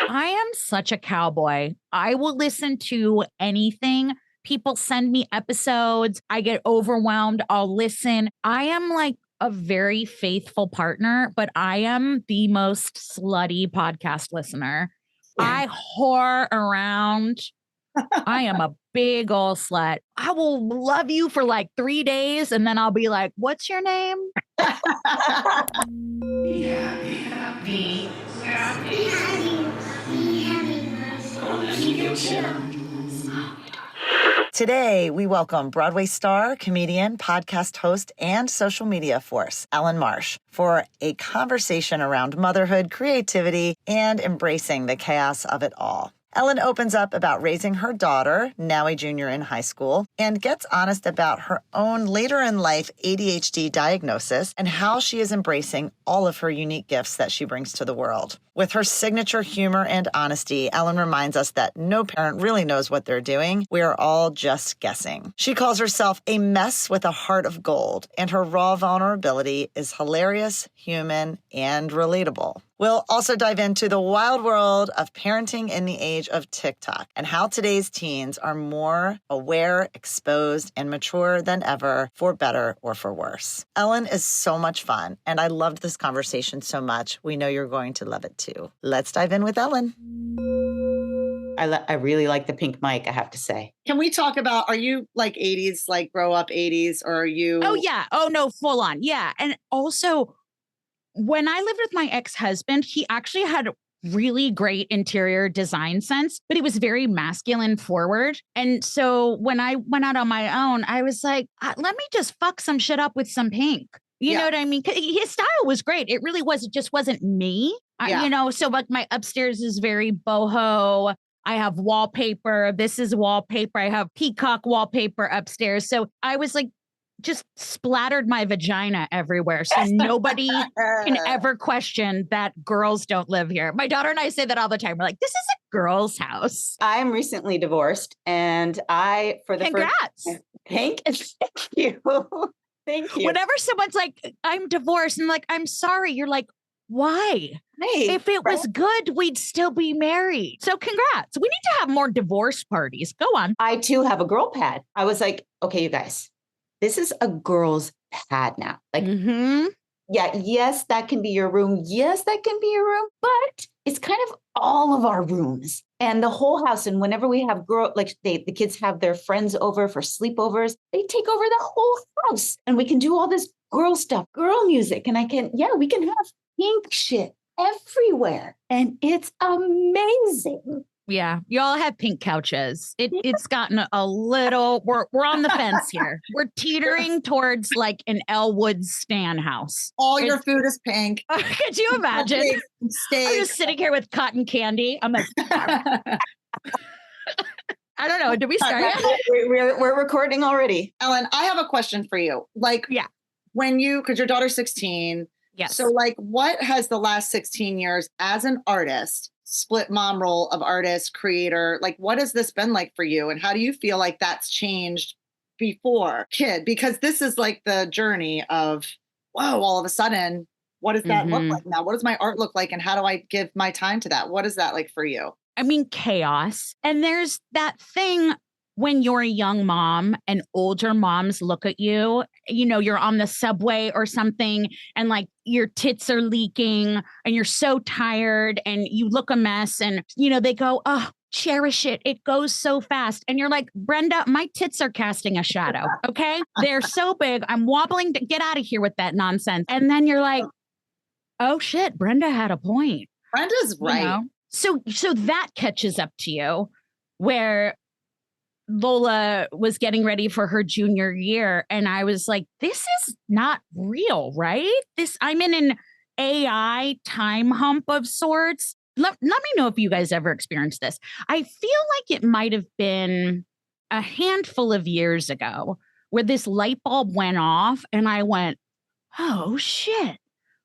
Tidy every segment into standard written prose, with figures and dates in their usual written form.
I am such a cowboy. I will listen to anything. People send me episodes. I get overwhelmed. I'll listen. I am like a very faithful partner, but I am the most slutty podcast listener. I whore around. I am a big old slut. I will love you for like 3 days and then I'll be like, what's your name? Be happy, happy, happy, happy. Today, we welcome Broadway star, comedian, podcast host, and social media force, Ellyn Marsh, for a conversation around motherhood, creativity, and embracing the chaos of it all. Ellyn opens up about raising her daughter, now a junior in high school, and gets honest about her own later-in-life ADHD diagnosis and how she is embracing all of her unique gifts that she brings to the world. With her signature humor and honesty, Ellyn reminds us that no parent really knows what they're doing. We are all just guessing. She calls herself a mess with a heart of gold, and her raw vulnerability is hilarious, human, and relatable. We'll also dive into the wild world of parenting in the age of TikTok and how today's teens are more aware, exposed, and mature than ever, for better or for worse. Ellyn is so much fun, and I loved this conversation so much. We know you're going to love it too. Let's dive in with Ellyn. I really like the pink mic, I have to say. Can we talk about, are you like 80s, like grow up 80s, or are you? Oh, yeah. Oh, no, full on. Yeah. And also, when I lived with my ex-husband, he actually had really great interior design sense, but he was very masculine forward. And so when I went out on my own, I was like, let me just fuck some shit up with some pink. You know what I mean? His style was great. It really was. It just wasn't me. So like my upstairs is very boho. I have wallpaper. This is wallpaper. I have peacock wallpaper upstairs. So I was like, just splattered my vagina everywhere. So nobody can ever question that girls don't live here. My daughter and I say that all the time. We're like, this is a girl's house. I am recently divorced and Congrats. Thank you. Thank you. Whenever someone's like, I'm divorced and like, I'm sorry, you're like, why? Hey, if it was good, we'd still be married. So congrats. We need to have more divorce parties. Go on. I too have a girl pad. I was like, okay, you guys, this is a girl's pad now. Like, yes, that can be your room. Yes, that can be your room, but it's kind of all of our rooms and the whole house. And whenever we have the kids have their friends over for sleepovers, they take over the whole house and we can do all this girl stuff, girl music. And we can have pink shit everywhere. And it's amazing. Yeah, y'all have pink couches. It's gotten a little, we're on the fence here. We're teetering towards like an Elwood Stan house. All your food is pink. Could you imagine? Steak. I'm just sitting here with cotton candy. I'm like, I don't know. Did we start yet? We're recording already. Ellyn, I have a question for you. Like, because your daughter's 16. Yes. So like, what has the last 16 years as an artist, split mom role of artist, creator, like what has this been like for you? And how do you feel like that's changed before kid? Because this is like the journey of, whoa, all of a sudden, what does that look like now? What does my art look like? And how do I give my time to that? What is that like for you? I mean, chaos. And there's that thing when you're a young mom and older moms look at you, you're on the subway or something and like your tits are leaking and you're so tired and you look a mess and, they go, oh, cherish it. It goes so fast. And you're like, Brenda, my tits are casting a shadow. Okay. They're so big. I'm wobbling to get out of here with that nonsense. And then you're like, oh shit, Brenda had a point. Brenda's right. So that catches up to you where Lola was getting ready for her junior year. And I was like, this is not real, right? I'm in an AI time hump of sorts. Let me know if you guys ever experienced this. I feel like it might have been a handful of years ago where this light bulb went off and I went, oh shit.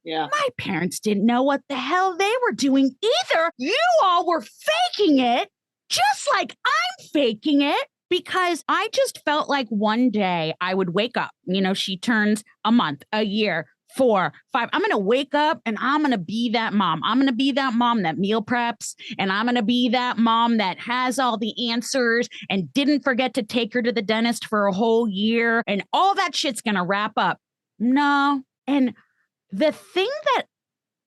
Yeah. My parents didn't know what the hell they were doing either. You all were faking it. Just like I'm faking it, because I just felt like one day I would wake up, she turns a month, a year, 4, 5. I'm going to wake up and I'm going to be that mom. I'm going to be that mom that meal preps, and I'm going to be that mom that has all the answers and didn't forget to take her to the dentist for a whole year, and all that shit's going to wrap up. No. And the thing that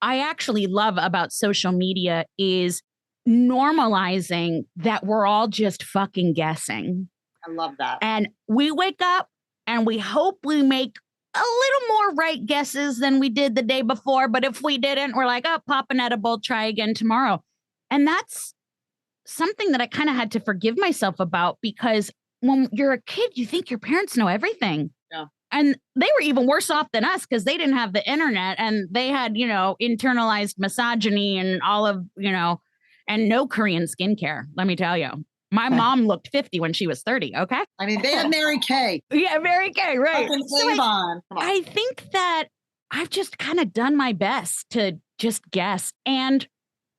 I actually love about social media is normalizing that we're all just fucking guessing. I love that. And we wake up and we hope we make a little more right guesses than we did the day before. But if we didn't, we're like, oh, pop an edible, try again tomorrow. And that's something that I kind of had to forgive myself about, because when you're a kid, you think your parents know everything. Yeah. And they were even worse off than us because they didn't have the internet, and they had, internalized misogyny and all of, and no Korean skincare. Let me tell you. My mom looked 50 when she was 30. Okay. I mean, they had Mary Kay. Yeah, Mary Kay, right. So I think that I've just kind of done my best to just guess. And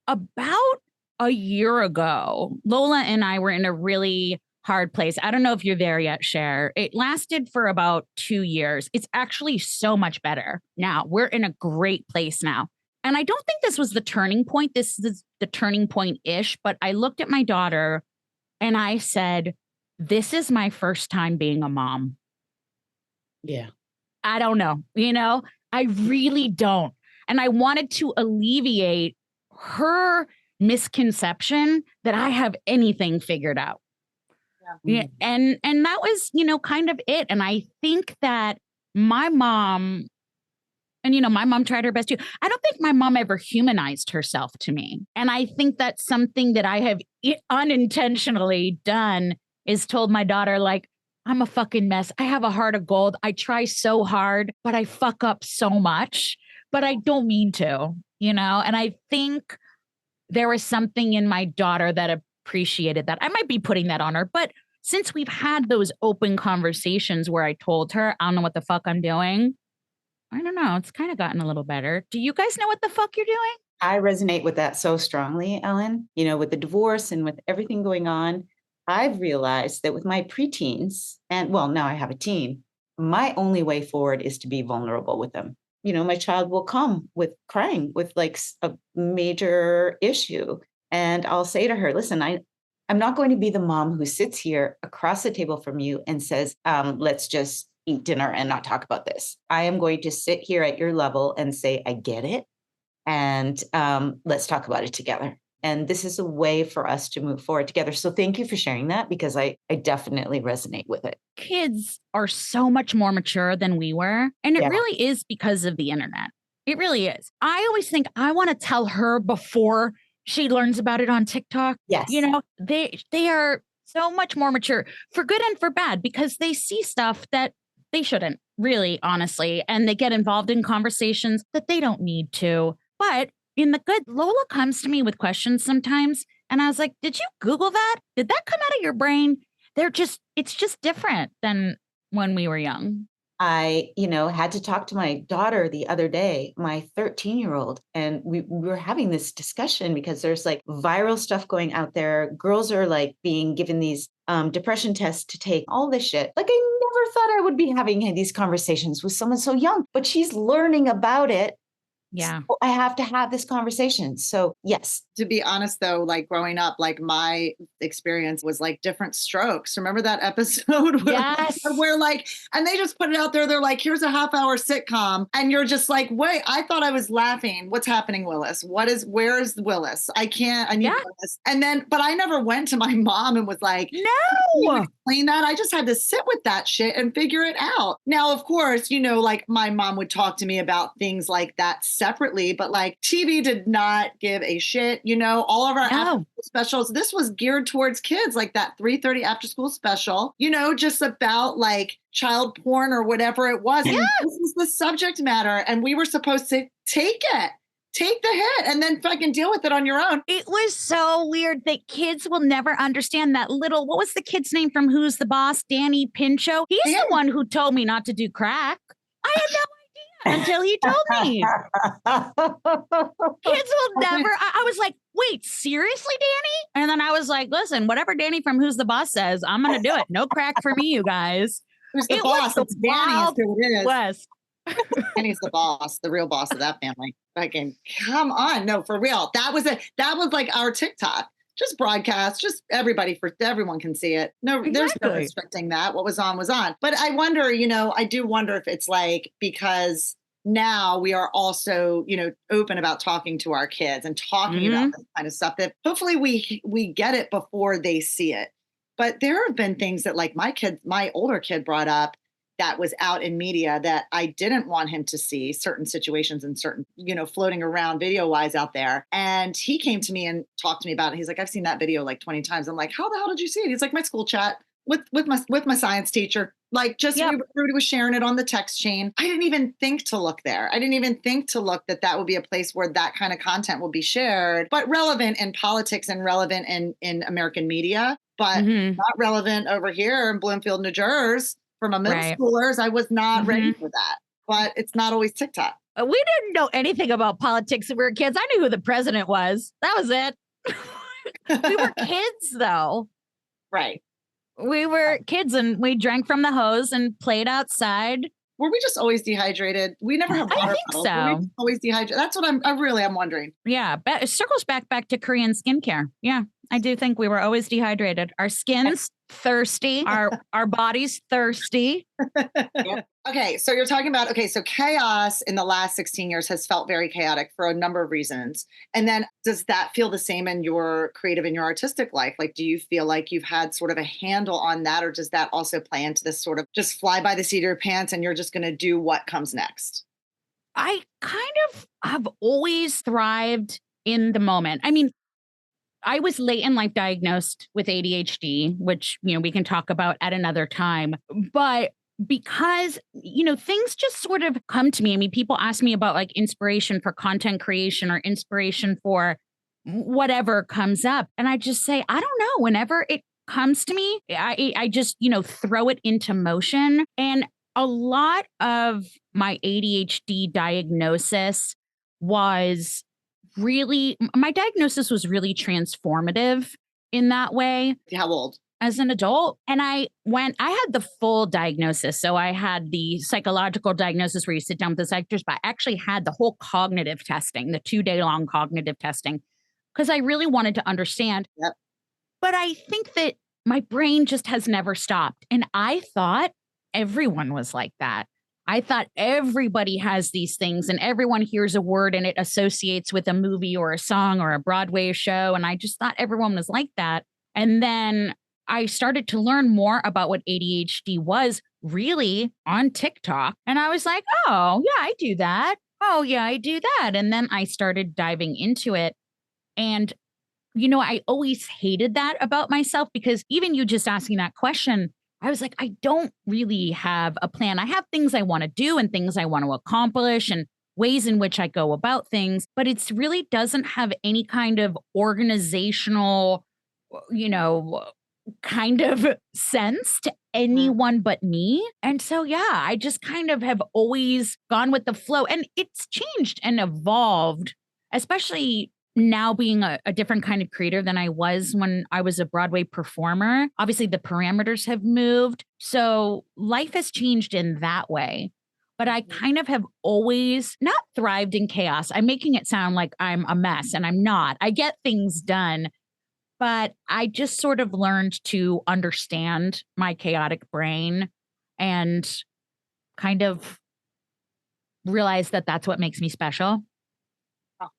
about a year ago, Lola and I were in a really hard place. I don't know if you're there yet, Cher. It lasted for about 2 years. It's actually so much better now. We're in a great place now. And I don't think this was the turning point. This is the turning point-ish. But I looked at my daughter and I said, this is my first time being a mom. Yeah. I don't know. I really don't. And I wanted to alleviate her misconception that I have anything figured out. Yeah. And that was, kind of it. And I think that my mom, and, my mom tried her best too. I don't think my mom ever humanized herself to me. And I think that's something that I have unintentionally done, is told my daughter, like, I'm a fucking mess. I have a heart of gold. I try so hard, but I fuck up so much, but I don't mean to, And I think there was something in my daughter that appreciated that. I might be putting that on her, but since we've had those open conversations where I told her, I don't know what the fuck I'm doing, I don't know. It's kind of gotten a little better. Do you guys know what the fuck you're doing? I resonate with that so strongly, Ellyn. With the divorce and with everything going on, I've realized that with my preteens, and now I have a teen, my only way forward is to be vulnerable with them. My child will come with crying with like a major issue. And I'll say to her, listen, I'm not going to be the mom who sits here across the table from you and says, let's just eat dinner and not talk about this. I am going to sit here at your level and say, I get it. And let's talk about it together. And this is a way for us to move forward together. So thank you for sharing that, because I definitely resonate with it. Kids are so much more mature than we were. And it really is because of the internet. It really is. I always think I want to tell her before she learns about it on TikTok. Yes. They are so much more mature, for good and for bad, because they see stuff that they shouldn't, really, honestly. And they get involved in conversations that they don't need to. But in the good, Lola comes to me with questions sometimes. And I was like, did you Google that? Did that come out of your brain? It's just different than when we were young. I, had to talk to my daughter the other day, my 13-year-old, and we were having this discussion because there's like viral stuff going out there. Girls are like being given these depression tests to take, all this shit. Like, I never thought I would be having these conversations with someone so young, but she's learning about it. Yeah. So I have to have this conversation. So yes. To be honest, though, like growing up, like my experience was like different strokes. Remember that episode where like, and they just put it out there. They're like, here's a half-hour sitcom. And you're just like, wait, I thought I was laughing. What's happening, Willis? Where is Willis? I need Willis. And then, but I never went to my mom and was like, no, explain that. I just had to sit with that shit and figure it out. Now, of course, like my mom would talk to me about things like that separately, but like TV did not give a shit. All of our after-school specials, this was geared towards kids, like that 3:30 after school special, just about like child porn or whatever it was. And this is the subject matter. And we were supposed to take the hit and then fucking deal with it on your own. It was so weird that kids will never understand that little, what was the kid's name from Who's the Boss? Danny Pinchot. He's the one who told me not to do crack. I had no idea until he told me. Kids will never. I was like, wait, seriously, Danny? And then I was like, listen, whatever Danny from Who's the Boss says, I'm going to do it. No crack for me, you guys. Who's the boss? It's Danny. Wild West. Kenny's the boss, the real boss of that family. Fucking come on. No, for real. That was like our TikTok. Just broadcast, just everyone can see it. No, there's no Exactly. restricting that. What was on was on. But I wonder, I do wonder if it's like, because now we are also, open about talking to our kids and talking about this kind of stuff, that hopefully we get it before they see it. But there have been things that, like, my older kid brought up that was out in media that I didn't want him to see, certain situations and certain, floating around video wise out there. And he came to me and talked to me about it. He's like, I've seen that video like 20 times. I'm like, how the hell did you see it? He's like, my school chat with my science teacher. Like, just Rudy was sharing it on the text chain. I didn't even think to look there. I didn't even think to look that would be a place where that kind of content will be shared, but relevant in politics and relevant in American media, but not relevant over here in Bloomfield, New Jersey. For my middle schoolers, I was not ready for that. But it's not always TikTok. We didn't know anything about politics when we were kids. I knew who the president was. That was it. We were kids, though. Right. We were kids, and we drank from the hose and played outside. Were we just always dehydrated? We never had water. I think so. Were we always dehydrated? That's what I'm wondering. Yeah, it circles back to Korean skincare. Yeah, I do think we were always dehydrated. Our skins thirsty, our bodies thirsty. Yep. Okay, so you're talking about, so chaos in the last 16 years has felt very chaotic for a number of reasons. And then does that feel the same in your creative and your artistic life? Like, do you feel like you've had sort of a handle on that, or does that also play into this sort of just fly by the seat of your pants and you're just going to do what comes next? I kind of have always thrived in the moment. I mean, I was late in life diagnosed with ADHD, which, we can talk about at another time. But because, things just sort of come to me. I mean, people ask me about like inspiration for content creation or inspiration for whatever comes up. And I just say, I don't know. Whenever it comes to me, I just, throw it into motion. And a lot of my ADHD diagnosis was my diagnosis was really transformative in that way. How old? As an adult. And I had the full diagnosis. So I had the psychological diagnosis where you sit down with the psychiatrist, but I actually had the whole cognitive testing, the 2-day long cognitive testing, because I really wanted to understand. Yep. But I think that my brain just has never stopped. And I thought everyone was like that. I thought everybody has these things and everyone hears a word and it associates with a movie or a song or a Broadway show. And I just thought everyone was like that. And then I started to learn more about what ADHD was really on TikTok. And I was like, oh, yeah, I do that. Oh, yeah, I do that. And then I started diving into it. And, I always hated that about myself, because even you just asking that question, I was like, I don't really have a plan. I have things I want to do and things I want to accomplish and ways in which I go about things, but it really doesn't have any kind of organizational, kind of sense to anyone but me. And so, yeah, I just kind of have always gone with the flow, and it's changed and evolved, especially now being a different kind of creator than I was when I was a Broadway performer. Obviously, the parameters have moved. So life has changed in that way. But I kind of have always not thrived in chaos. I'm making it sound like I'm a mess, and I'm not. I get things done. But I just sort of learned to understand my chaotic brain and kind of realize that that's what makes me special.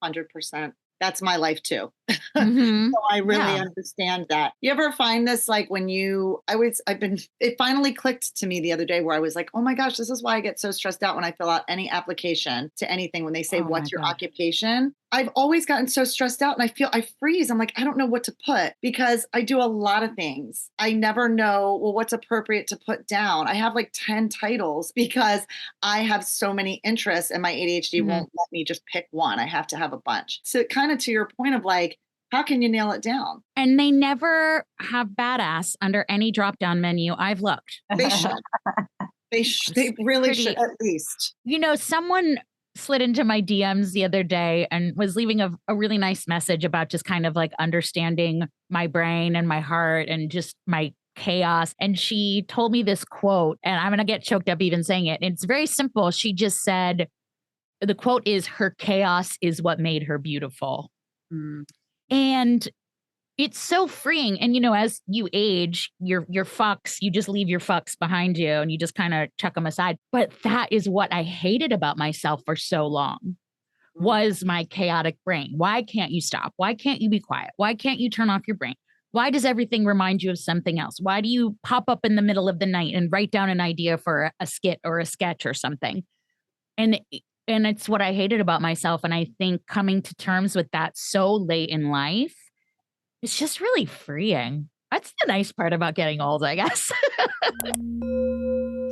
100%. That's my life too. So I really understand that. You ever find this, like, when it finally clicked to me the other day where I was like, oh my gosh, this is why I get so stressed out when I fill out any application to anything. When they say, what's your occupation? I've always gotten so stressed out and I freeze. I'm like, I don't know what to put, because I do a lot of things. I never know, what's appropriate to put down. I have like 10 titles because I have so many interests and my ADHD won't let me just pick one. I have to have a bunch. So kind of to your point of like, how can you nail it down? And they never have badass under any drop-down menu. I've looked. They should. They really should, at least. Someone slid into my DMs the other day and was leaving a really nice message about just kind of like understanding my brain and my heart and just my chaos. And she told me this quote, and I'm going to get choked up even saying it. It's very simple. She just said, the quote is, her chaos is what made her beautiful. Mm. And it's so freeing. And, you know, as you age, your fucks, you just leave your fucks behind you and you just kind of chuck them aside. But that is what I hated about myself for so long, was my chaotic brain. Why can't you stop? Why can't you be quiet? Why can't you turn off your brain? Why does everything remind you of something else? Why do you pop up in the middle of the night and write down an idea for a skit or a sketch or something? And it's what I hated about myself. And I think coming to terms with that so late in life, it's just really freeing. That's the nice part about getting old, I guess.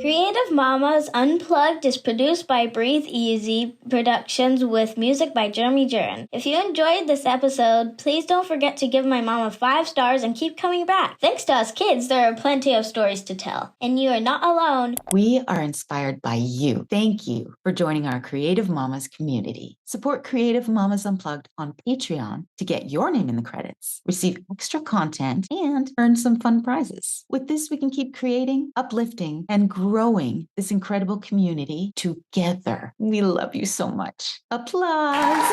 Creative Mamas Unplugged is produced by Breatheasy Productions with music by Jeremy Jurin. If you enjoyed this episode, please don't forget to give my mama 5 stars and keep coming back. Thanks to us kids, there are plenty of stories to tell. And you are not alone. We are inspired by you. Thank you for joining our Creative Mamas community. Support Creative Mamas Unplugged on Patreon to get your name in the credits, receive extra content, and earn some fun prizes. With this, we can keep creating, uplifting, and growing this incredible community together. We love you so much. Applause.